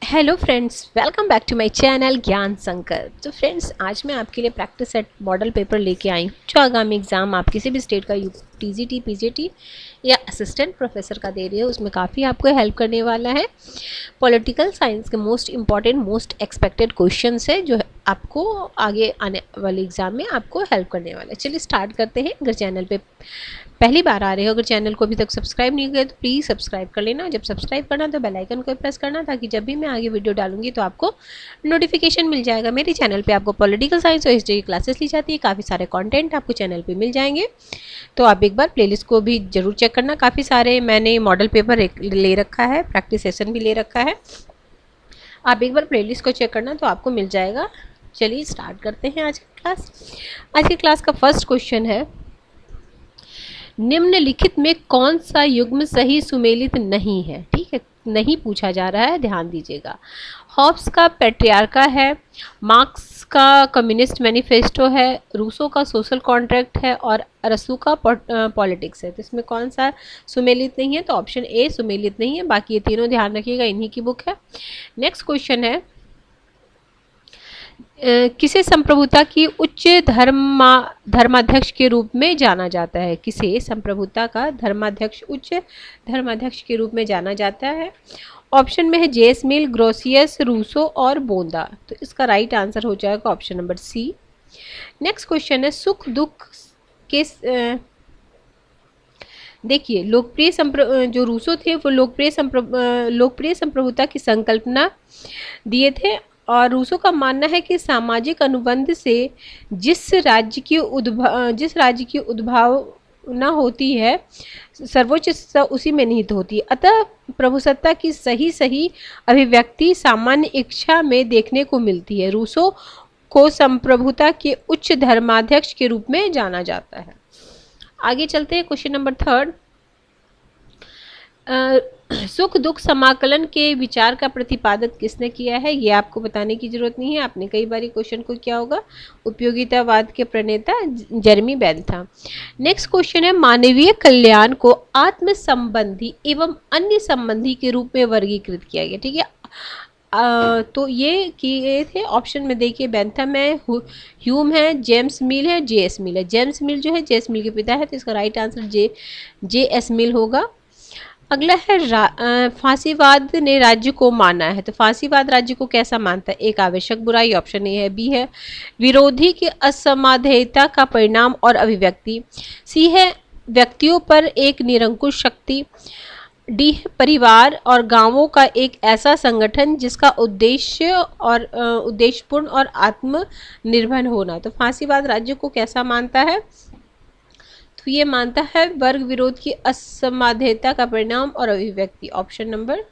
Hello friends, welcome back to my channel Gyan Sankalp. तो friends, आज मैं आपके लिए प्रैक्टिस सेट मॉडल पेपर लेके आई हूँ जो आगामी एग्ज़ाम आप किसी भी स्टेट का टीजीटी, पीजीटी या असिस्टेंट प्रोफेसर का दे रहे हो, उसमें काफ़ी आपको हेल्प करने वाला है। पॉलिटिकल साइंस के most important, most expected question है जो आपको आगे आने वाले एग्ज़ाम में आपको हेल्प करने वाला है। चलिए स्टार्ट करते हैं। अगर चैनल पे पहली बार आ रहे हो, अगर चैनल को अभी तक सब्सक्राइब नहीं किया तो प्लीज़ सब्सक्राइब कर लेना। जब सब्सक्राइब करना तो बेल आइकन को प्रेस करना, ताकि जब भी मैं आगे वीडियो डालूंगी तो आपको नोटिफिकेशन मिल जाएगा। मेरे चैनल पे आपको पॉलिटिकल साइंस और हिस्ट्री की क्लासेस ली जाती है, काफ़ी सारे कंटेंट आपको चैनल पे मिल जाएंगे। तो आप एक बार प्लेलिस्ट को भी ज़रूर चेक करना। काफ़ी सारे मैंने मॉडल पेपर ले रखा है, प्रैक्टिस सेशन भी ले रखा है। आप एक बार प्लेलिस्ट को चेक करना तो आपको मिल जाएगा। चलिए स्टार्ट करते हैं आज की क्लास। आज की क्लास का फर्स्ट क्वेश्चन है, निम्नलिखित में कौन सा युग्म सही सुमेलित नहीं है। ठीक है, नहीं पूछा जा रहा है, ध्यान दीजिएगा। हॉब्स का पेट्रियार्का है, मार्क्स का कम्युनिस्ट मैनिफेस्टो है, रूसो का सोशल कॉन्ट्रैक्ट है और रसू का पॉलिटिक्स है। तो इसमें कौन सा सुमेलित नहीं है? तो ऑप्शन ए सुमेलित नहीं है। बाकी ये तीनों ध्यान रखिएगा, इन्हीं की बुक है। नेक्स्ट क्वेश्चन है, किसे संप्रभुता की उच्च धर्माध्यक्ष के रूप में जाना जाता है? किसे संप्रभुता का धर्माध्यक्ष, उच्च धर्माध्यक्ष के रूप में जाना जाता है? ऑप्शन में है जेस मिल, ग्रोसियस, रूसो और बोंदा। तो इसका राइट आंसर हो जाएगा option number C. Next question है, सुख दुख के देखिए, लोकप्रिय जो रूसो थे वो लोकप्रिय संप्रभुता की संकल्पना दिए थे। और रूसो का मानना है कि सामाजिक अनुबंध से जिस राज्य की उद्भावना होती है, सर्वोच्च सत्ता उसी में निहित होती है। अतः प्रभुसत्ता की सही अभिव्यक्ति सामान्य इच्छा में देखने को मिलती है। रूसो को संप्रभुता के उच्च धर्माध्यक्ष के रूप में जाना जाता है। आगे चलते हैं, क्वेश्चन नंबर थर्ड। सुख दुख समाकलन के विचार का प्रतिपादन किसने किया है? ये आपको बताने की जरूरत नहीं है, आपने कई बार क्वेश्चन को किया होगा। उपयोगितावाद के प्रणेता जेरेमी बेंथ था। नेक्स्ट क्वेश्चन है, मानवीय कल्याण को आत्म संबंधी एवं अन्य संबंधी के रूप में वर्गीकृत किया गया। ठीक है, तो ये किए थे ऑप्शन में, देखिए बेंथम है, ह्यूम है, जेम्स मिल है, जे एस मिल है। जेम्स मिल जो है जेम्स मिल के पिता है, तो इसका राइट आंसर जे एस मिल होगा। अगला है, फांसीवाद ने राज्य को माना है। तो फांसीवाद राज्य को कैसा मानता है? एक आवश्यक बुराई, ऑप्शन ए है। बी है विरोधी की असमाधेयता का परिणाम और अभिव्यक्ति। सी है व्यक्तियों पर एक निरंकुश शक्ति। डी है परिवार और गांवों का एक ऐसा संगठन जिसका उद्देश्यपूर्ण और आत्मनिर्भर होना। तो फांसीवाद राज्य को कैसा मानता है? तो ये मानता है वर्ग विरोध की असमाधेयता का परिणाम और अभिव्यक्ति। ऑप्शन नंबर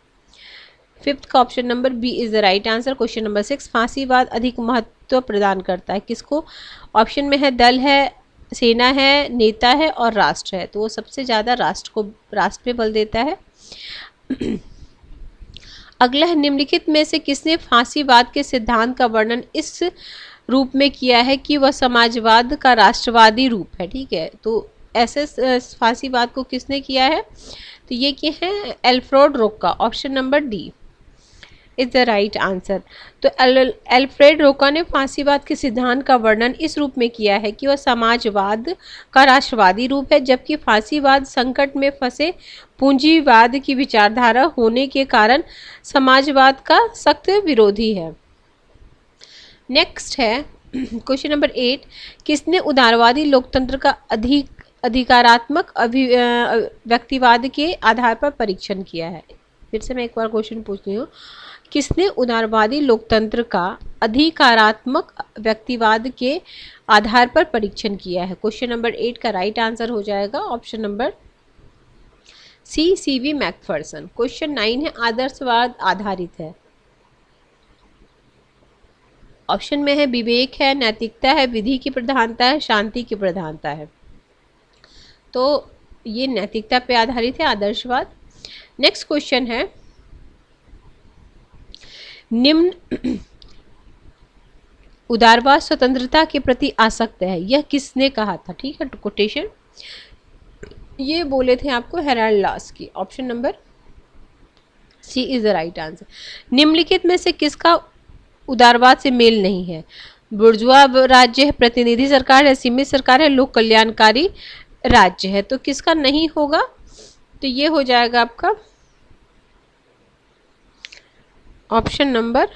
फिफ्थ का option number B is the right answer. Question number 6, फांसीवाद अधिक महत्व प्रदान करता है किसको? ऑप्शन में है दल है, सेना है, नेता है और राष्ट्र है। तो वो सबसे ज़्यादा राष्ट्र पे बल देता है। अगला है, निम्नलिखित में से किसने फांसीवाद के सिद्धांत का वर्णन इस रूप में किया है कि वह समाजवाद का राष्ट्रवादी रूप है? ठीक है, तो ऐसे फांसीवाद को किसने किया है? तो ये क्या है, एल्फ्रेड रोका। Option number D is the right answer. तो एल्फ्रेड रोका ने फांसीवाद के सिद्धांत का वर्णन इस रूप में किया है कि वह समाजवाद का राष्ट्रवादी रूप है, जबकि फांसीवाद संकट में फंसे पूंजीवाद की विचारधारा होने के कारण समाजवाद का सख्त विरोधी है। नेक्स्ट है क्वेश्चन नंबर 8, किसने उदारवादी लोकतंत्र का अधिकारात्मक व्यक्तिवाद के आधार पर परीक्षण किया है? फिर से मैं एक बार क्वेश्चन पूछती हूँ, किसने उदारवादी लोकतंत्र का अधिकारात्मक व्यक्तिवाद के आधार पर परीक्षण किया है? क्वेश्चन नंबर 8 का राइट आंसर हो जाएगा option number C B Macpherson. Question 9 है, आदर्शवाद आधारित है। ऑप्शन में है विवेक है, नैतिकता है, विधि की प्रधानता है, शांति की प्रधानता है। तो ये नैतिकता पे आधारित है आदर्शवाद। नेक्स्ट क्वेश्चन है, निम्न उदारवाद स्वतंत्रता के प्रति आसक्त है, यह किसने कहा था? ठीक है, कोटेशन ये बोले थे आपको Harold Laski. Option number C is the right answer. निम्नलिखित में से किसका उदारवाद से मेल नहीं है? बुर्जुआ राज्य है, प्रतिनिधि सरकार है, सीमित सरकार है, लोक कल्याणकारी राज्य है। तो किसका नहीं होगा? तो ये हो जाएगा आपका option number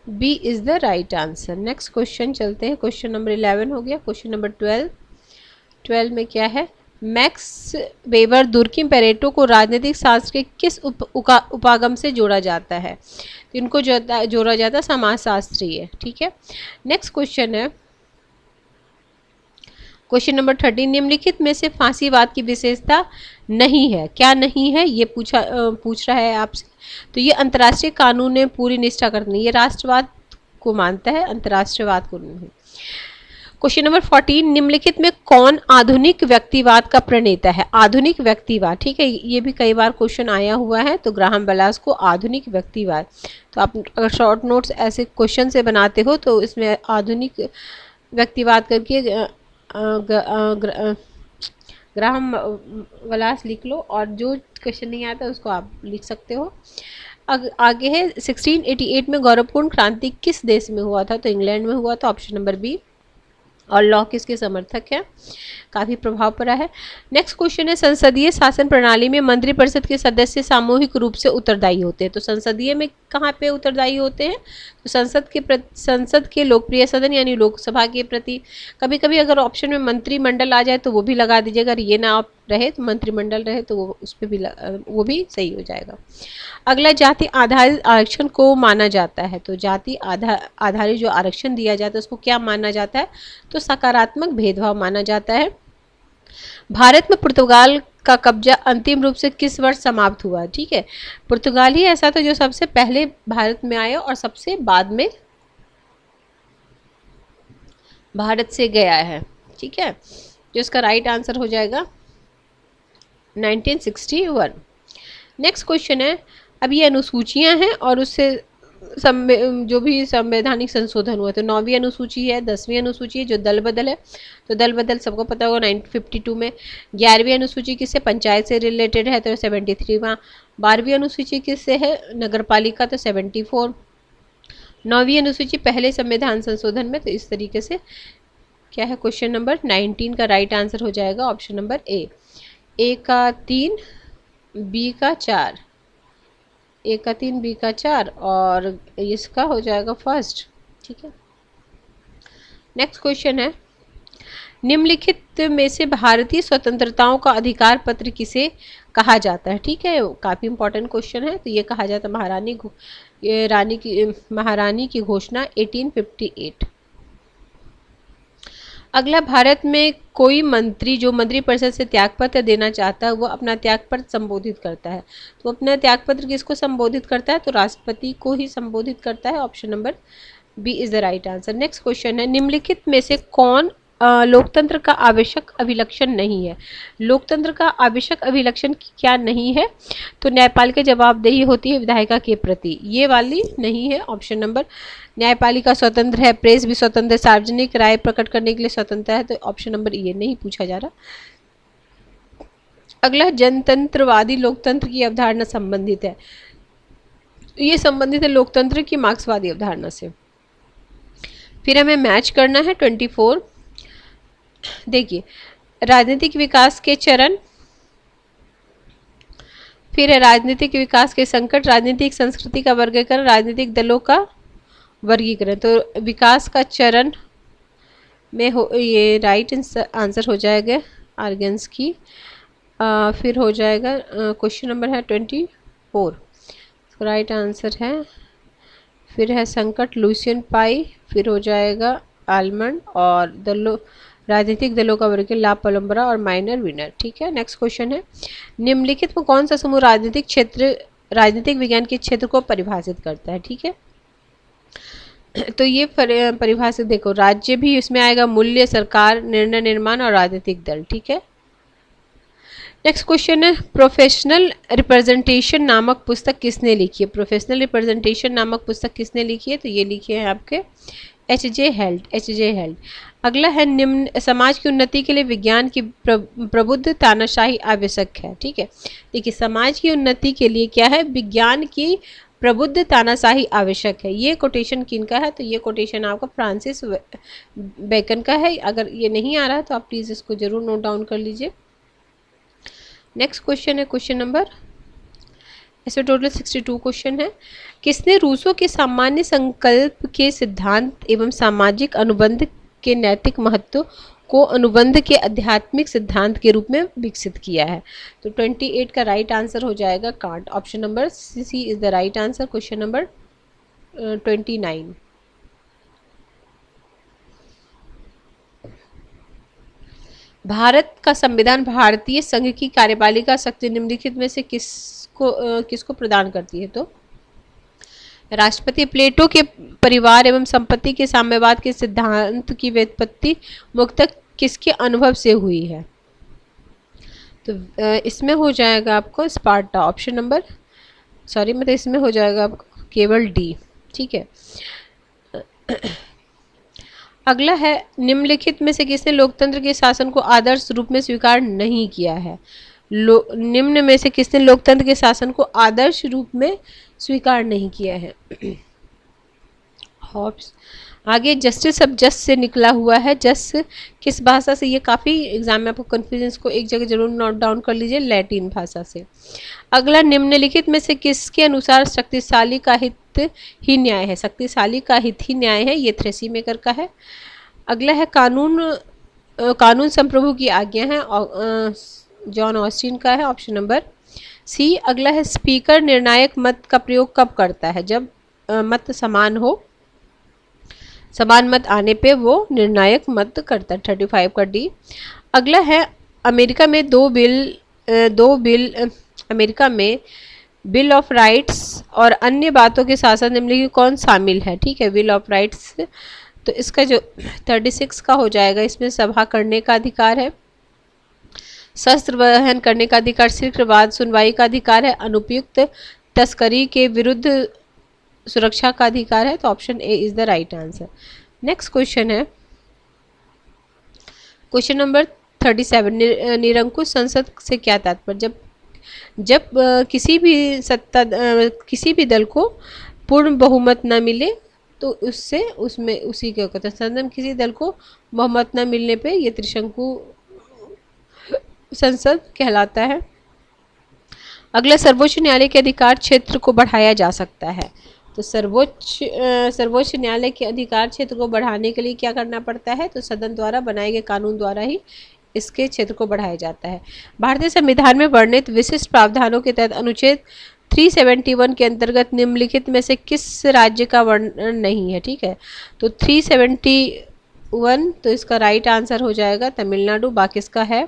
B is the right answer. Next question चलते हैं। क्वेश्चन नंबर 11 हो गया। क्वेश्चन नंबर 12 में क्या है? मैक्स वेबर, दुर्किम, पेरेटो को राजनीतिक शास्त्र के किस उपागम से जोड़ा जाता है? तो इनको जोड़ा जाता है समाजशास्त्रीय। ठीक है। नेक्स्ट क्वेश्चन है क्वेश्चन नंबर 13, निम्नलिखित में से फांसीवाद की विशेषता नहीं है। क्या नहीं है ये पूछ रहा है आपसे। तो ये अंतर्राष्ट्रीय कानून में पूरी निष्ठा करनी, ये राष्ट्रवाद को मानता है, अंतर्राष्ट्रीयवाद को नहीं। क्वेश्चन नंबर 14, निम्नलिखित में कौन आधुनिक व्यक्तिवाद का प्रणेता है? आधुनिक व्यक्तिवाद, ठीक है, ये भी कई बार क्वेश्चन आया हुआ है। तो ग्राहम बेल्स को आधुनिक व्यक्तिवाद। तो आप अगर शॉर्ट नोट्स ऐसे क्वेश्चन से बनाते हो तो इसमें आधुनिक व्यक्तिवाद करके ग्राहम बेल्स लिख लो, और जो क्वेश्चन नहीं आता उसको आप लिख सकते हो। आगे है 1688 में गौरवपूर्ण क्रांति किस देश में हुआ था? तो इंग्लैंड में हुआ था, ऑप्शन नंबर बी। और लॉ किसके समर्थक है? काफी प्रभाव पड़ा है। नेक्स्ट क्वेश्चन है संसदीय शासन प्रणाली में मंत्रिपरिषद के सदस्य सामूहिक रूप से उत्तरदायी होते हैं। तो संसदीय में कहाँ पे उत्तरदायी होते हैं? तो संसद के लोकप्रिय सदन यानी लोकसभा के प्रति। कभी कभी अगर ऑप्शन में मंत्रिमंडल आ जाए तो वो भी लगा दीजिएगा, अगर ये ना रहे तो मंत्रिमंडल रहे तो वो उस पर भी वो भी सही हो जाएगा। अगला जाति आधारित आरक्षण को माना जाता है। तो जाति आधारित जो आरक्षण दिया जाता है उसको क्या माना जाता है? तो सकारात्मक भेदभाव माना जाता है। भारत में पुर्तगाल का कब्जा अंतिम रूप से किस वर्ष समाप्त हुआ? ठीक है, पुर्तगाल ही ऐसा था जो सबसे पहले भारत में आया और सबसे बाद में भारत से गया है। ठीक है, जो इसका राइट आंसर हो जाएगा 1961। नेक्स्ट क्वेश्चन है, अब ये अनुसूचियां हैं और उससे जो भी संवैधानिक संशोधन हुआ, तो 9वीं अनुसूची है, 10वीं अनुसूची है जो दल बदल है। तो दल बदल सबको पता होगा 1952 में। 11वीं अनुसूची किससे? पंचायत से रिलेटेड है, तो 73वां। 12वीं अनुसूची किससे है? नगरपालिका, तो 74। 9वीं अनुसूची पहले संविधान संशोधन में। तो इस तरीके से क्या है क्वेश्चन नंबर 19 का राइट आंसर हो जाएगा ऑप्शन नंबर ए का 3, बी का 4, ए का 3, बी का 4 और इसका हो जाएगा फर्स्ट। ठीक है। नेक्स्ट क्वेश्चन है, निम्नलिखित में से भारतीय स्वतंत्रताओं का अधिकार पत्र किसे कहा जाता है? ठीक है, काफी इंपॉर्टेंट क्वेश्चन है। तो ये कहा जाता है महारानी की घोषणा 1858। अगला, भारत में कोई मंत्री जो मंत्रिपरिषद से त्यागपत्र देना चाहता है वो अपना त्यागपत्र संबोधित करता है। तो अपना त्यागपत्र किसको संबोधित करता है? तो राष्ट्रपति को ही संबोधित करता है। Option number B is the right answer. Next question है, निम्नलिखित में से कौन लोकतंत्र का आवश्यक अभिलक्षण नहीं है? लोकतंत्र का आवश्यक अभिलक्षण क्या नहीं है? तो न्यायपालिका जवाबदेही होती है विधायिका के प्रति, ये वाली नहीं है। ऑप्शन नंबर, न्यायपालिका स्वतंत्र है, प्रेस भी स्वतंत्र है, सार्वजनिक राय प्रकट करने के लिए स्वतंत्र है। तो ऑप्शन नंबर ये नहीं पूछा जा रहा। अगला, जनतंत्रवादी लोकतंत्र की अवधारणा संबंधित है, ये संबंधित है लोकतंत्र की मार्क्सवादी अवधारणा से। फिर हमें मैच करना है 24। देखिए, राजनीतिक विकास के चरण, फिर है राजनीतिक विकास के संकट, राजनीतिक संस्कृति का वर्गीकरण, राजनीतिक दलों का वर्गीकरण। तो विकास का चरण में ये राइट आंसर हो जाएगा आर्गन्स की। फिर हो जाएगा क्वेश्चन नंबर है 24, राइट आंसर है। फिर है संकट लुसियन पाई, फिर हो जाएगा आलमंड, और राजनीतिक दलों का वर्गीकरण ला पलम्बरा और माइनर विनर। ठीक है। नेक्स्ट क्वेश्चन है, निम्नलिखित में कौन सा समूह राजनीतिक विज्ञान के क्षेत्र को परिभाषित करता है? ठीक है, तो ये परिभाषित देखो, राज्य भी इसमें आएगा, मूल्य, सरकार, निर्णय निर्माण और राजनीतिक दल। ठीक है। नेक्स्ट क्वेश्चन है, प्रोफेशनल रिप्रेजेंटेशन नामक पुस्तक किसने लिखी है? प्रोफेशनल रिप्रेजेंटेशन नामक पुस्तक किसने लिखी है? तो ये लिखी है आपके एच जे हेल्ड। अगला है निम्न समाज की उन्नति के लिए विज्ञान की प्रबुद्ध तानाशाही आवश्यक है। ठीक है, देखिए समाज की उन्नति के लिए क्या है, विज्ञान की प्रबुद्ध तानाशाही आवश्यक है। ये कोटेशन किनका है, तो ये कोटेशन आपका फ्रांसिस बेकन का है। अगर ये नहीं आ रहा है तो आप प्लीज़ इसको जरूर नोट डाउन कर लीजिए। नेक्स्ट क्वेश्चन है क्वेश्चन नंबर, इसमें टोटल 62 क्वेश्चन है। किसने रूसो के सामान्य संकल्प के सिद्धांत एवं सामाजिक अनुबंध के नैतिक महत्व को अनुबंध के आध्यात्मिक सिद्धांत के रूप में विकसित किया है? तो 28 का राइट आंसर हो जाएगा Kant. Option number C is the right answer. Question number 29। Bharat का संविधान भारतीय संघ की कार्यपालिका शक्ति निम्नलिखित में से किसको प्रदान करती है? तो राष्ट्रपति। प्लेटो के परिवार एवं संपत्ति के साम्यवाद के सिद्धांत की व्युत्पत्ति मुख्यतः किसके अनुभव से हुई है? तो इसमें हो जाएगा आपको स्पार्टा। ऑप्शन नंबर इसमें हो जाएगा आपको केवल डी। ठीक है, अगला है निम्नलिखित में से किसने लोकतंत्र के शासन को आदर्श रूप में स्वीकार नहीं किया है? निम्न में से किसने लोकतंत्र के शासन को आदर्श रूप में स्वीकार नहीं किया है? हॉब्स। आगे जस्टिस अब जस्ट से निकला हुआ है। जस्ट किस भाषा से? ये काफ़ी एग्जाम में आपको कन्फ्यूजन को एक जगह जरूर नोट डाउन कर लीजिए, लैटिन भाषा से। अगला निम्नलिखित में से किसके अनुसार शक्तिशाली का हित ही न्याय है? शक्तिशाली का हित ही न्याय है, ये थ्रेसी मेकर का है। अगला है कानून संप्रभु की आज्ञा है, जॉन ऑस्टिन का है। Option number C. अगला है स्पीकर निर्णायक मत का प्रयोग कब करता है? जब मत समान हो, समान मत आने पे वो निर्णायक मत करता है। 35 का डी। अगला है अमेरिका में अमेरिका में बिल ऑफ राइट्स और अन्य बातों के साथ साथ निम्नलिखित कौन शामिल है? ठीक है, बिल ऑफ राइट्स, तो इसका जो 36 का हो जाएगा, इसमें सभा करने का अधिकार है, शस्त्र वहन करने का अधिकार, शीघ्रवाद सुनवाई का अधिकार है, अनुपयुक्त तस्करी के विरुद्ध सुरक्षा का अधिकार है। तो option A is the right answer. Next question है क्वेश्चन नंबर 37। निरंकुश संसद से क्या तात्पर्य? जब किसी भी दल को पूर्ण बहुमत न मिले तो उसी के कहते हैं सदन। किसी दल को बहुमत न मिलने पे ये त्रिशंकु संसद कहलाता है। अगला सर्वोच्च न्यायालय के अधिकार क्षेत्र को बढ़ाया जा सकता है। तो सर्वोच्च न्यायालय के अधिकार क्षेत्र को बढ़ाने के लिए क्या करना पड़ता है? तो सदन द्वारा बनाए गए कानून द्वारा ही इसके क्षेत्र को बढ़ाया जाता है। भारतीय संविधान में वर्णित विशिष्ट प्रावधानों के तहत अनुच्छेद 371 के अंतर्गत निम्नलिखित में से किस राज्य का वर्णन नहीं है? ठीक है, तो 371, तो इसका राइट आंसर हो जाएगा तमिलनाडु। बाकी इसका है।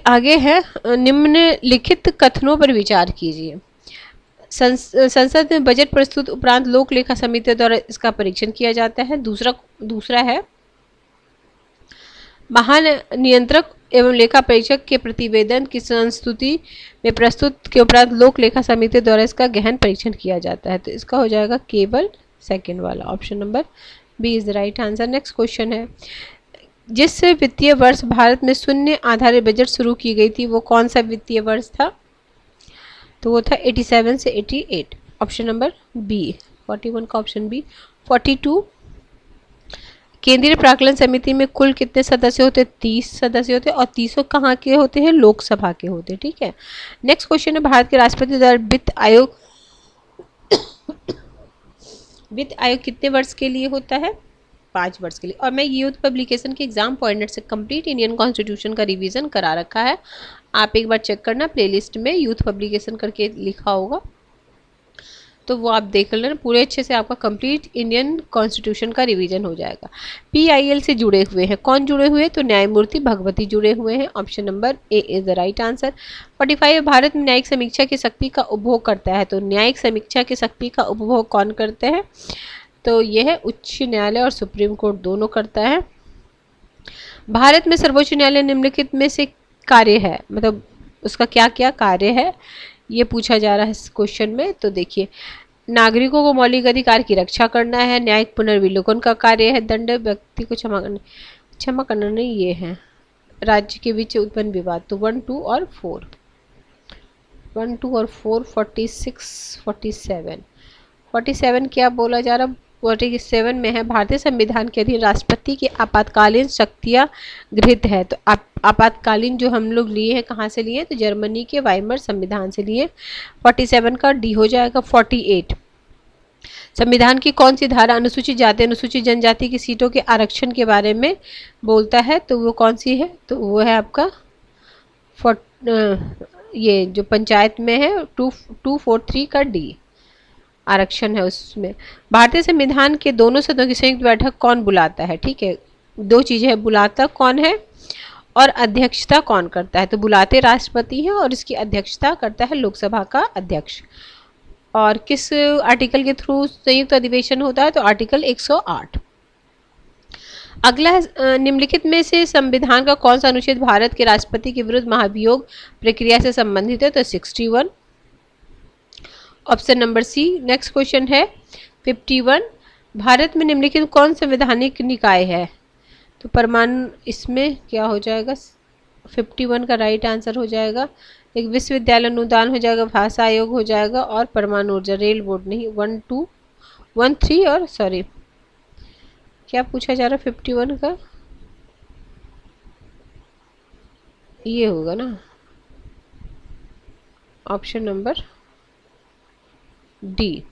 आगे है निम्नलिखित कथनों पर विचार कीजिए। संसद में बजट प्रस्तुत उपरांत लोक लेखा समिति द्वारा इसका परीक्षण किया जाता है। दूसरा है महानियंत्रक एवं लेखा परीक्षक के प्रतिवेदन की संस्तुति में प्रस्तुत के उपरांत लोक लेखा समिति द्वारा इसका गहन परीक्षण किया जाता है। तो इसका हो जाएगा केवल सेकंड वाला। Option number B is the right answer. Next question है जिस वित्तीय वर्ष भारत में शून्य आधारित बजट शुरू की गई थी वो कौन सा वित्तीय वर्ष था? तो वो था 87 से 88। Option number B. 41 का ऑप्शन बी। 42 केंद्रीय प्राक्कलन समिति में कुल कितने सदस्य होते? 30 सदस्य होते और 30 कहाँ के होते हैं? लोकसभा के होते हैं। ठीक है, नेक्स्ट क्वेश्चन है भारत के राष्ट्रपति द्वारा वित्त आयोग कितने वर्ष के लिए होता है? 5 वर्ष के लिए। और मैं यूथ पब्लिकेशन के एग्जाम पॉइंट से कंप्लीट इंडियन कॉन्स्टिट्यूशन का रिवीजन करा रखा है, आप एक बार चेक करना, प्लेलिस्ट में यूथ पब्लिकेशन करके लिखा होगा तो वो आप देख लेना, पूरे अच्छे से आपका कंप्लीट इंडियन कॉन्स्टिट्यूशन का रिवीजन हो जाएगा। PIL से जुड़े हुए हैं, कौन जुड़े हुए हैं? तो न्यायमूर्ति भगवती जुड़े हुए हैं। Option number A is the right answer. 45 Bharat में न्यायिक समीक्षा की शक्ति का उपभोग करता है। तो न्यायिक समीक्षा की शक्ति का उपभोग कौन करते हैं? तो यह है उच्च न्यायालय और सुप्रीम कोर्ट दोनों करता है। भारत में सर्वोच्च न्यायालय निम्नलिखित में से कार्य है, मतलब उसका क्या क्या कार्य है ये पूछा जा रहा है इस क्वेश्चन में। तो देखिए नागरिकों को मौलिक अधिकार की रक्षा करना है। न्यायिक पुनर्विलोकन का कार्य है। दंड व्यक्ति को क्षमा करना नहीं, ये है राज्य के बीच उत्पन्न विवाद। तो 1, 2 और 4, 1, 2 और 4, 46, 47, 47 क्या बोला जा रहा, 47 में है भारतीय संविधान के अधीन राष्ट्रपति की आपातकालीन शक्तियां गृहीत है। तो आपातकालीन जो हम लोग लिए हैं, कहाँ से लिए, तो जर्मनी के वाइमर संविधान से लिए। 47 का डी हो जाएगा। 48, संविधान की कौन सी धारा अनुसूचित जाति अनुसूचित जनजाति की सीटों के आरक्षण के बारे में बोलता है, तो वो कौन सी है, तो वो है आपका ये जो पंचायत में है 243 का डी आरक्षण है उसमें। भारतीय संविधान के दोनों सदनों की संयुक्त बैठक कौन बुलाता है, ठीक है, दो चीजें है, बुलाता कौन है और अध्यक्षता कौन करता है। तो बुलाते राष्ट्रपति है और इसकी अध्यक्षता करता है लोकसभा का अध्यक्ष। और किस आर्टिकल के थ्रू संयुक्त अधिवेशन होता है, तो आर्टिकल 108। अगला है निम्नलिखित में से संविधान का कौन सा अनुच्छेद भारत के राष्ट्रपति के विरुद्ध महाभियोग प्रक्रिया से संबंधित है, तो 61, option number C. Next question है 51, भारत में निम्नलिखित कौन संवैधानिक निकाय है, तो परमाणु, इसमें क्या हो जाएगा, 51 का राइट आंसर हो जाएगा। एक विश्वविद्यालय अनुदान हो जाएगा, भाषा आयोग हो जाएगा और परमाणु ऊर्जा, रेल बोर्ड नहीं। 1, 2, 1, 3 और सॉरी क्या पूछा जा रहा है 51 का, ये होगा ना option number D.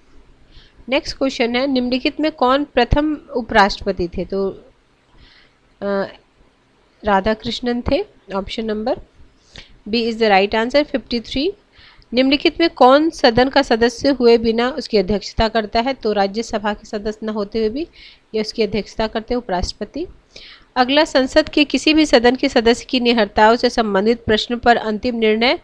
Next question है निम्नलिखित में कौन प्रथम उपराष्ट्रपति थे, तो राधा कृष्णन थे, option number B is the right answer. 53, निम्नलिखित में कौन सदन का सदस्य हुए बिना उसकी अध्यक्षता करता है, तो राज्यसभा के सदस्य न होते हुए भी ये उसकी अध्यक्षता करते हैं उपराष्ट्रपति। अगला, संसद के किसी भी सदन के सदस्य की निहत्ताओं से संबंधित प्रश्न पर अंतिम निर्णय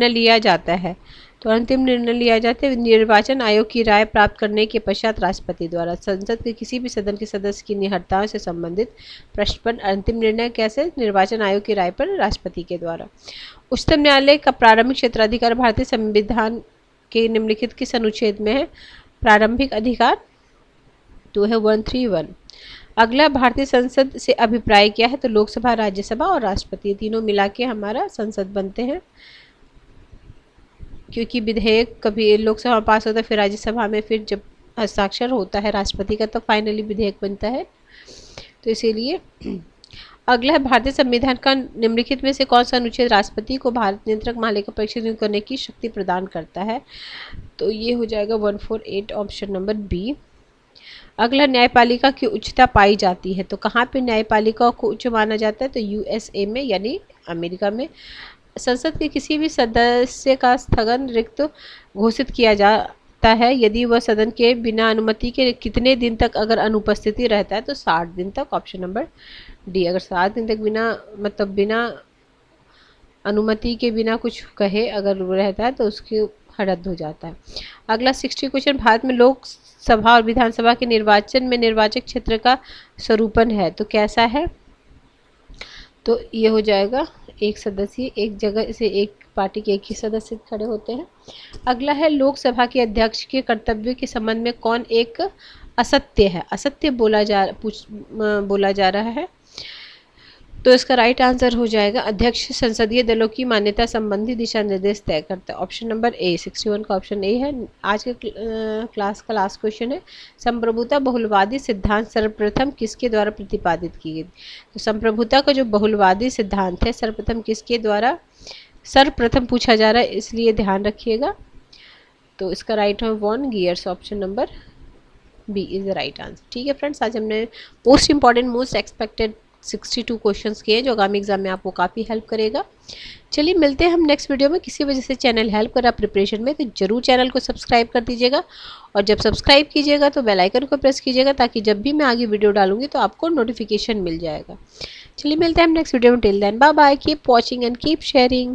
लिया जाता है, तो अंतिम निर्णय लिया जाता है निर्वाचन आयोग की राय प्राप्त करने के पश्चात राष्ट्रपति द्वारा। संसद के किसी भी सदन के सदस्य की निहत्ताओं से संबंधित प्रश्न पर अंतिम निर्णय कैसे, निर्वाचन आयोग की राय पर राष्ट्रपति के द्वारा। उच्चतम न्यायालय का प्रारंभिक क्षेत्राधिकार भारतीय संविधान के निम्नलिखित किस अनुच्छेद में है, प्रारंभिक अधिकार, तो है 131। अगला, भारतीय संसद से अभिप्राय क्या है, तो लोकसभा, राज्यसभा और राष्ट्रपति तीनों मिला के हमारा संसद बनते हैं, क्योंकि विधेयक कभी लोकसभा में पास होता है, फिर राज्यसभा में, फिर जब हस्ताक्षर होता है राष्ट्रपति का, तो फाइनली विधेयक बनता है, तो इसीलिए। अगला है, भारतीय संविधान का निम्नलिखित में से कौन सा अनुच्छेद राष्ट्रपति को भारत नियंत्रक महालेखा परीक्षक करने की शक्ति प्रदान करता है, तो ये हो जाएगा 148, ऑप्शन नंबर बी। अगला, न्यायपालिका की उच्चता पाई जाती है, तो कहाँ पे न्यायपालिका को उच्च माना जाता है, तो यूएसए में यानी अमेरिका में। संसद के किसी भी सदस्य का स्थगन रिक्त घोषित किया जाता है यदि वह सदन के बिना अनुमति के कितने दिन तक अगर अनुपस्थिति रहता है, तो 60 दिन तक, ऑप्शन नंबर डी। अगर 60 दिन तक बिना अनुमति के बिना कुछ कहे अगर रहता है तो उसके रद्द हो जाता है। अगला 60 क्वेश्चन, भारत में लोकसभा और विधानसभा के निर्वाचन में निर्वाचक क्षेत्र का स्वरूपन है, तो कैसा है, तो ये हो जाएगा एक सदस्य, एक जगह से एक पार्टी के एक ही सदस्य खड़े होते हैं। अगला है, लोकसभा के अध्यक्ष के कर्तव्य के संबंध में कौन एक असत्य है, असत्य बोला जा रहा है, तो इसका राइट आंसर हो जाएगा अध्यक्ष संसदीय दलों की मान्यता संबंधी दिशा निर्देश तय करता है, ऑप्शन नंबर ए। 61 का ऑप्शन ए है। आज के क्लास का लास्ट क्वेश्चन है, संप्रभुता बहुलवादी सिद्धांत सर्वप्रथम किसके द्वारा प्रतिपादित की गई, तो संप्रभुता का जो बहुलवादी सिद्धांत है सर्वप्रथम किसके द्वारा, सर्वप्रथम पूछा जा रहा है इसलिए ध्यान रखिएगा, तो इसका राइट है वॉन गियर्स, option number B is the right answer. ठीक है फ्रेंड्स, आज हमने most important most expected 62 questions किए जो आगामी एग्जाम में आपको काफ़ी हेल्प करेगा। चलिए मिलते हैं हम नेक्स्ट वीडियो में। किसी वजह से चैनल हेल्प कर रहा प्रिपरेशन में, तो जरूर चैनल को सब्सक्राइब कर दीजिएगा, और जब सब्सक्राइब कीजिएगा तो बेल आइकन को प्रेस कीजिएगा ताकि जब भी मैं आगे वीडियो डालूंगी तो आपको नोटिफिकेशन मिल जाएगा। चलिए मिलते हैं हम नेक्स्ट वीडियो में। Till then bye bye, keep watching and keep sharing.